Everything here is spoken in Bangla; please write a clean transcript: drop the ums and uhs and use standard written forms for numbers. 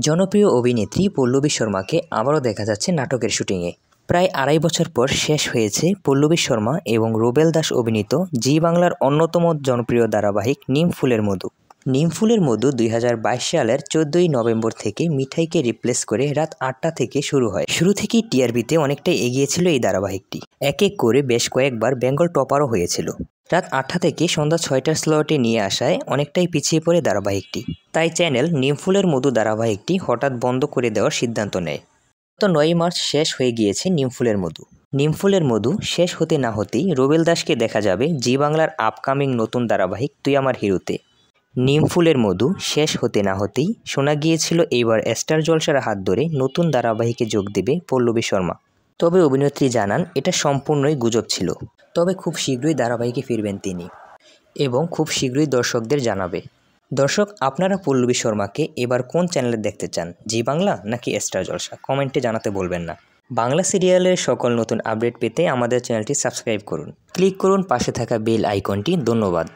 জনপ্রিয় অভিনেত্রী পল্লবী শর্মাকে আবারও দেখা যাচ্ছে নাটকের শুটিংয়ে। প্রায় ২.৫ বছর পর শেষ হয়েছে পল্লবী শর্মা এবং রুবেল দাস অভিনীত জি বাংলার অন্যতম জনপ্রিয় ধারাবাহিক নিম ফুলের মধু। নিম ফুলের মধু ২০২২ সালের ১৪ই নভেম্বর থেকে মিঠাইকে রিপ্লেস করে রাত ৮টা থেকে শুরু হয়। শুরু থেকেই টিআরপিতে অনেকটাই এগিয়ে ছিল এই ধারাবাহিকটি। এক এক করে বেশ কয়েকবার বেঙ্গল টপারও হয়েছিল। রাত ৮টা থেকে সন্ধ্যা ৬টার স্লটে নিয়ে আসায় অনেকটাই পিছিয়ে পড়ে ধারাবাহিকটি। তাই চ্যানেল নিম ফুলের মধু ধারাবাহিকটি হঠাৎ বন্ধ করে দেওয়ার সিদ্ধান্ত নেয়। গত ৯ই মার্চ শেষ হয়ে গিয়েছে নিম ফুলের মধু। নিম ফুলের মধু শেষ হতে না হতেই রুবেল দাসকে দেখা যাবে জি বাংলার আপকামিং নতুন ধারাবাহিক তুই আমার হিরোতে। নিম ফুলের মধু শেষ হতে না হতেই শোনা গিয়েছিল এইবার স্টার জলসার হাত ধরে নতুন ধারাবাহিকে যোগ দেবে পল্লবী শর্মা। তবে অভিনেত্রী জানান এটা সম্পূর্ণই গুজব ছিল। তবে খুব শীঘ্রই ধারাবাহিকে ফিরবেন তিনি এবং খুব শীঘ্রই দর্শকদের জানাবে। দর্শক, আপনারা পল্লবী শর্মাকে এবার কোন চ্যানেলে দেখতে চান, জি বাংলা নাকি স্টার জলসা? কমেন্টে জানাতে বলবেন না। বাংলা সিরিয়ালের সকল নতুন আপডেট পেতে আমাদের চ্যানেলটি সাবস্ক্রাইব করুন। ক্লিক করুন পাশে থাকা বেল আইকনটি। ধন্যবাদ।